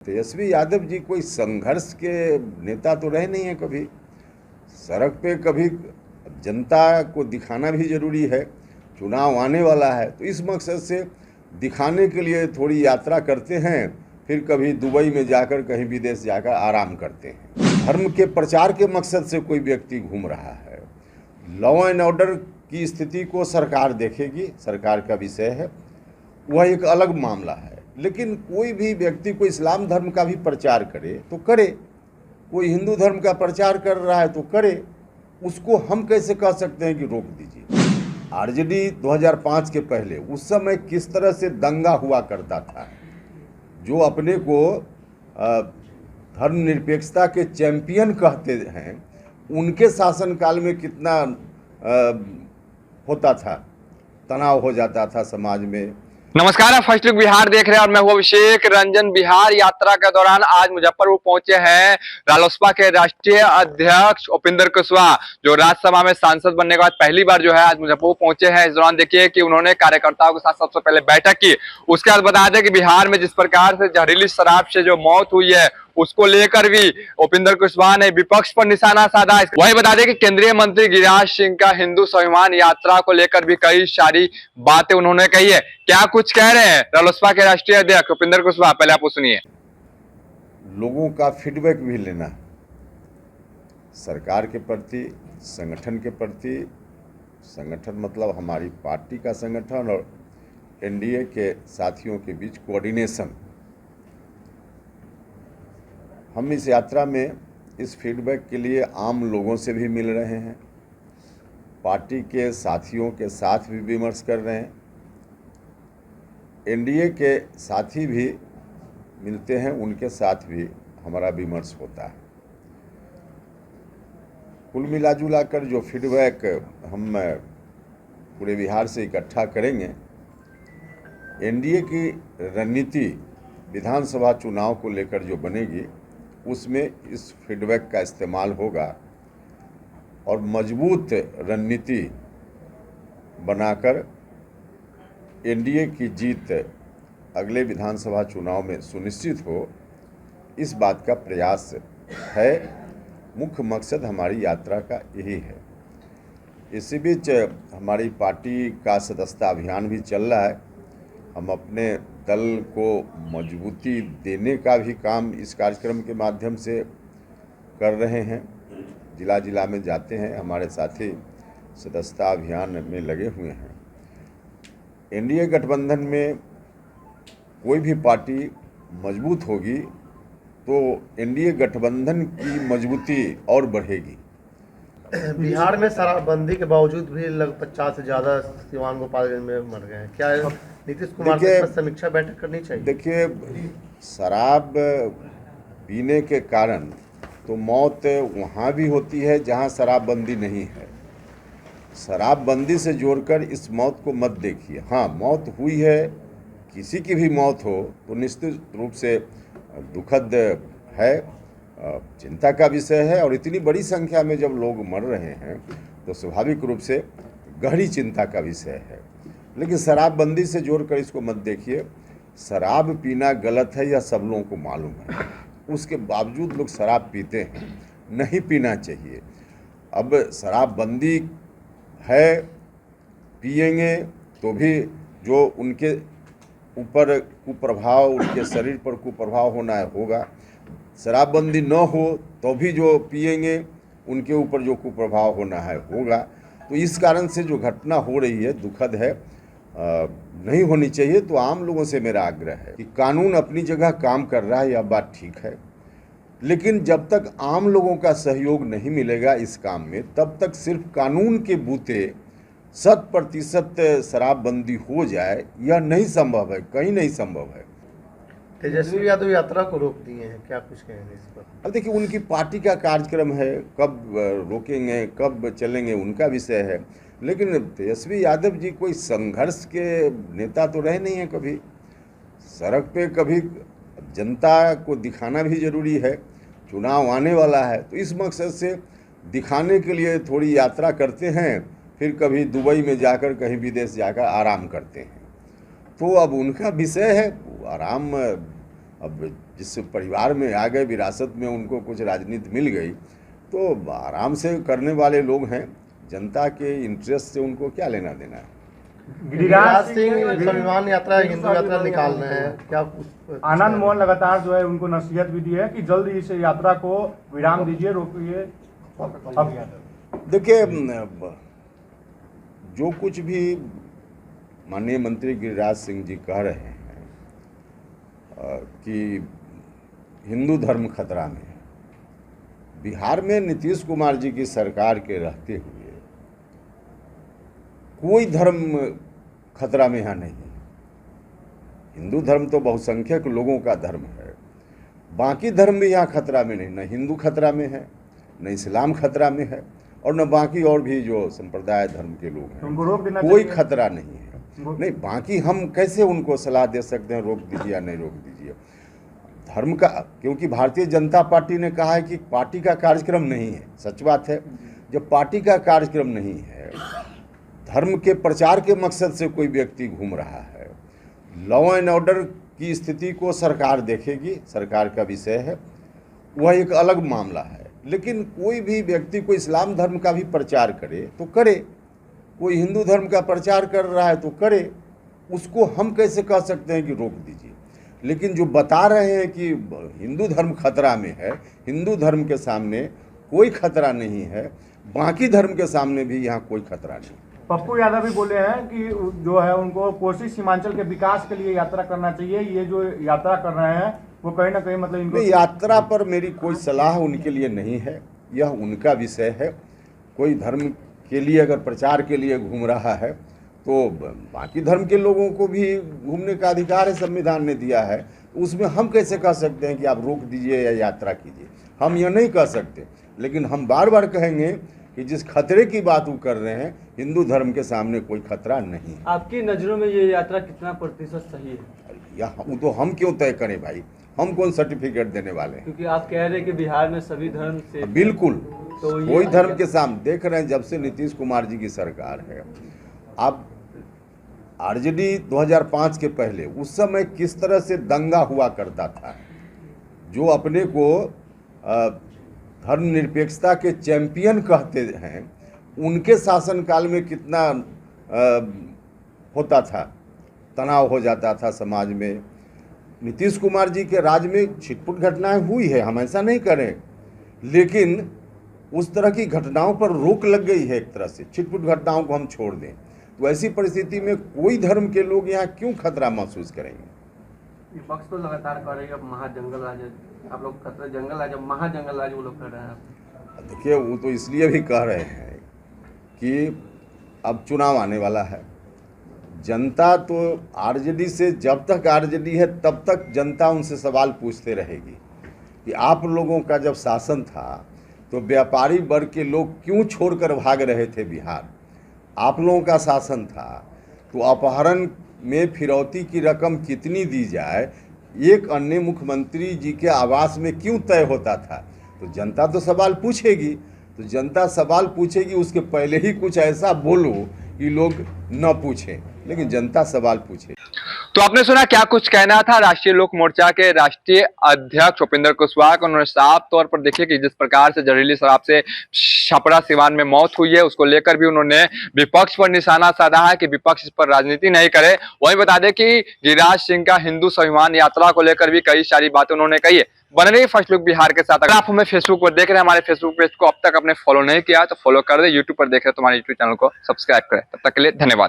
तेजस्वी यादव जी कोई संघर्ष के नेता तो रहे नहीं है कभी। सड़क पे कभी जनता को दिखाना भी जरूरी है, चुनाव आने वाला है तो इस मकसद से दिखाने के लिए थोड़ी यात्रा करते हैं, फिर कभी दुबई में जाकर कहीं विदेश जाकर आराम करते हैं। धर्म के प्रचार के मकसद से कोई व्यक्ति घूम रहा है। लॉ एंड ऑर्डर की स्थिति को सरकार देखेगी, सरकार का विषय है, वह एक अलग मामला है। लेकिन कोई भी व्यक्ति कोई इस्लाम धर्म का भी प्रचार करे तो करे, कोई हिंदू धर्म का प्रचार कर रहा है तो करे, उसको हम कैसे कह सकते हैं कि रोक दीजिए। आरजेडी 2005 के पहले उस समय किस तरह से दंगा हुआ करता था, जो अपने को धर्मनिरपेक्षता के चैंपियन कहते हैं, उनके शासनकाल में कितना होता था, तनाव हो जाता था समाज में। नमस्कार, आप फर्स्ट लुक बिहार देख रहे हैं और मैं हूं अभिषेक रंजन। बिहार यात्रा के दौरान आज मुजफ्फरपुर पहुंचे हैं रालोसपा के राष्ट्रीय अध्यक्ष उपेंद्र कुशवाहा, जो राज्यसभा में सांसद बनने के बाद पहली बार जो है आज मुजफ्फरपुर पहुंचे हैं। इस दौरान देखिए कि उन्होंने कार्यकर्ताओं के साथ सबसे पहले बैठक की। उसके बाद बता दें कि बिहार में जिस प्रकार से जहरीली शराब से जो मौत हुई है उसको लेकर भी उपेंद्र कुशवाहा ने विपक्ष पर निशाना साधा। वही बता दें कि केंद्रीय मंत्री गिरिराज सिंह का हिंदू स्वाभिमान यात्रा को लेकर भी कई सारी बातें उन्होंने कही है। क्या कुछ कह रहे हैं रालोसपा के राष्ट्रीय अध्यक्ष उपेंद्र कुशवाहा, पहले आप सुनिए। लोगों का फीडबैक भी लेना, सरकार के प्रति, संगठन के प्रति, संगठन मतलब हमारी पार्टी का संगठन और एनडीए के साथियों के बीच कोऑर्डिनेशन। हम इस यात्रा में इस फीडबैक के लिए आम लोगों से भी मिल रहे हैं, पार्टी के साथियों के साथ भी विमर्श कर रहे हैं, एनडीए के साथी भी मिलते हैं, उनके साथ भी हमारा विमर्श होता है। कुल मिला जुला कर जो फीडबैक हम पूरे बिहार से इकट्ठा करेंगे, एनडीए की रणनीति विधानसभा चुनाव को लेकर जो बनेगी उसमें इस फीडबैक का इस्तेमाल होगा और मजबूत रणनीति बनाकर एनडीए की जीत अगले विधानसभा चुनाव में सुनिश्चित हो, इस बात का प्रयास है। मुख्य मकसद हमारी यात्रा का यही है। इसी बीच हमारी पार्टी का सदस्यता अभियान भी चल रहा है। हम अपने दल को मजबूती देने का भी काम इस कार्यक्रम के माध्यम से कर रहे हैं। जिला जिला में जाते हैं, हमारे साथी सदस्यता अभियान में लगे हुए हैं। एनडीए गठबंधन में कोई भी पार्टी मजबूत होगी तो एनडीए गठबंधन की मजबूती और बढ़ेगी। बिहार में शराबबंदी के बावजूद भी लगभग 50 से ज़्यादा सिवान गोपालगंज में मर गए। क्या नीतीश कुमार से समीक्षा बैठक करनी चाहिए? देखिए, शराब पीने के कारण तो मौत वहाँ भी होती है जहाँ शराबबंदी नहीं है। शराबबंदी से जोड़कर इस मौत को मत देखिए। हाँ, मौत हुई है, किसी की भी मौत हो तो निश्चित रूप से दुखद है, चिंता का विषय है। और इतनी बड़ी संख्या में जब लोग मर रहे हैं तो स्वाभाविक रूप से गहरी चिंता का विषय है। लेकिन शराबबंदी से जोड़कर इसको मत देखिए। शराब पीना गलत है, यह सब लोगों को मालूम है, उसके बावजूद लोग शराब पीते हैं। नहीं पीना चाहिए। अब शराबबंदी है, पिएंगे तो भी जो उनके ऊपर कुप्रभाव, उनके शरीर पर कुप्रभाव होना है होगा। शराबबंदी न हो तो भी जो पिएंगे उनके ऊपर जो कुप्रभाव होना है होगा। तो इस कारण से जो घटना हो रही है दुखद है, नहीं होनी चाहिए। तो आम लोगों से मेरा आग्रह है कि कानून अपनी जगह काम कर रहा है, यह बात ठीक है, लेकिन जब तक आम लोगों का सहयोग नहीं मिलेगा इस काम में, तब तक सिर्फ कानून के बूते 100% शराबबंदी हो जाए, यह नहीं संभव है, कहीं नहीं संभव है। तेजस्वी यादव यात्रा को रोक दिए हैं, क्या कुछ कहेंगे इस पर? अब देखिए, उनकी पार्टी का कार्यक्रम है, कब रोकेंगे कब चलेंगे उनका विषय है। लेकिन तेजस्वी यादव जी कोई संघर्ष के नेता तो रहे नहीं है कभी। सड़क पे कभी जनता को दिखाना भी जरूरी है, चुनाव आने वाला है तो इस मकसद से दिखाने के लिए थोड़ी यात्रा करते हैं, फिर कभी दुबई में जाकर कहीं विदेश जाकर आराम करते हैं। तो अब उनका विषय है, आराम अब जिस परिवार में आ गए, विरासत में उनको कुछ राजनीति मिल गई, तो आराम से करने वाले लोग हैं। जनता के इंटरेस्ट से उनको क्या लेना देना है। गिरिराज सिंह स्वाभिमान यात्रा, हिंदू यात्रा निकाल रहे हैं, क्या कुछ आनंद मोहन लगातार जो है उनको नसीहत भी दी है कि जल्द इस यात्रा को विराम दीजिए, रोकिए। अब देखिए, जो कुछ भी माननीय मंत्री गिरिराज सिंह जी कह रहे हैं कि हिंदू धर्म खतरा में है, बिहार में नीतीश कुमार जी की सरकार के रहते हुए कोई धर्म खतरा में यहाँ नहीं है। हिंदू धर्म तो बहुसंख्यक लोगों का धर्म है, बाकी धर्म भी यहाँ खतरा में नहीं। न हिंदू खतरा में है, न इस्लाम खतरा में है, और न बाकी और भी जो संप्रदाय धर्म के लोग हैं, उनको रोक देना कोई चाहिए। खतरा नहीं है। नहीं, बाकी हम कैसे उनको सलाह दे सकते हैं रोक दीजिए या नहीं रोक दीजिए। धर्म का, क्योंकि भारतीय जनता पार्टी ने कहा है कि पार्टी का कार्यक्रम नहीं है। सच बात है, जब पार्टी का कार्यक्रम नहीं है, धर्म के प्रचार के मकसद से कोई व्यक्ति घूम रहा है, लॉ एंड ऑर्डर की स्थिति को सरकार देखेगी, सरकार का विषय है, वह एक अलग मामला है। लेकिन कोई भी व्यक्ति कोई इस्लाम धर्म का भी प्रचार करे तो करे, कोई हिंदू धर्म का प्रचार कर रहा है तो करे, उसको हम कैसे कह सकते हैं कि रोक दीजिए। लेकिन जो बता रहे हैं कि हिंदू धर्म खतरा में है, हिंदू धर्म के सामने कोई खतरा नहीं है, बाकी धर्म के सामने भी यहाँ कोई खतरा नहीं। पप्पू यादव भी बोले हैं कि जो है उनको कोसी सीमांचल के विकास के लिए यात्रा करना चाहिए। ये जो यात्रा कर रहे हैं वो कहीं ना कहीं मतलब इनको यात्रा पर मेरी कोई सलाह उनके लिए नहीं है, यह उनका विषय है। कोई धर्म के लिए अगर प्रचार के लिए घूम रहा है तो बाकी धर्म के लोगों को भी घूमने का अधिकार है, संविधान ने दिया है। उसमें हम कैसे कह सकते हैं कि आप रोक दीजिए या यात्रा कीजिए, हम यह नहीं कह सकते। लेकिन हम बार बार कहेंगे कि जिस खतरे की बात वो कर रहे हैं, हिंदू धर्म के सामने कोई खतरा नहीं है। आपकी नज़रों में ये यात्रा कितना प्रतिशत सही है? या वो तो हम क्यों तय करें भाई, हम कौन सर्टिफिकेट देने वाले हैं। क्योंकि आप कह रहे हैं कि बिहार में सभी धर्म से बिल्कुल, तो ये कोई धर्म के सामने देख रहे हैं। जब से नीतीश कुमार जी की सरकार है, आप आरजेडी 2005 के पहले उस समय किस तरह से दंगा हुआ करता था, जो अपने को धर्मनिरपेक्षता के चैंपियन कहते हैं, उनके शासनकाल में कितना होता था, तनाव हो जाता था समाज में। नीतीश कुमार जी के राज में छिटपुट घटनाएं हुई है, हम ऐसा नहीं करें, लेकिन उस तरह की घटनाओं पर रोक लग गई है। एक तरह से छिटपुट घटनाओं को हम छोड़ दें तो ऐसी परिस्थिति में कोई धर्म के लोग यहाँ क्यों खतरा महसूस करेंगे। विपक्ष तो लगातार कह रही है अब महाजंगल राज है, आप लोग खतरा जंगल राज, अब महाजंगल राज वो लोग कर रहे हैं। देखिए, वो तो इसलिए भी कह रहे हैं कि अब चुनाव आने वाला है। जनता तो आरजेडी से, जब तक आरजेडी है तब तक जनता उनसे सवाल पूछते रहेगी कि आप लोगों का जब शासन था तो व्यापारी वर्ग के लोग क्यों छोड़कर भाग रहे थे बिहार। आप लोगों का शासन था तो अपहरण में फिरौती की रकम कितनी दी जाए, एक अन्य मुख्यमंत्री जी के आवास में क्यों तय होता था। तो जनता तो सवाल पूछेगी, तो जनता सवाल पूछेगी, उसके पहले ही कुछ ऐसा बोलो कि लोग न पूछें, लेकिन जनता सवाल पूछे। तो आपने सुना क्या कुछ कहना था राष्ट्रीय लोक मोर्चा के राष्ट्रीय अध्यक्ष उपेंद्र कुशवाहा का। उन्होंने साफ तौर पर देखिए कि जिस प्रकार से जहरीली शराब से छपरा सिवान में मौत हुई है, उसको लेकर भी उन्होंने विपक्ष पर निशाना साधा है कि विपक्ष इस पर राजनीति नहीं करे। वहीं बता दें कि गिरिराज सिंह का हिंदू स्वाभिमान यात्रा को लेकर भी कई सारी बातें उन्होंने कही है। बन रही फर्स्ट लुक बिहार के साथ। अगर आप हमें फेसबुक पर देख रहे हैं, हमारे फेसबुक पेज को अब तक आपने फॉलो नहीं किया तो फॉलो कर दे, यूट्यूब पर देख रहे हैं तो हमारे यूट्यूब चैनल को सब्सक्राइब करें। तब तक के लिए धन्यवाद।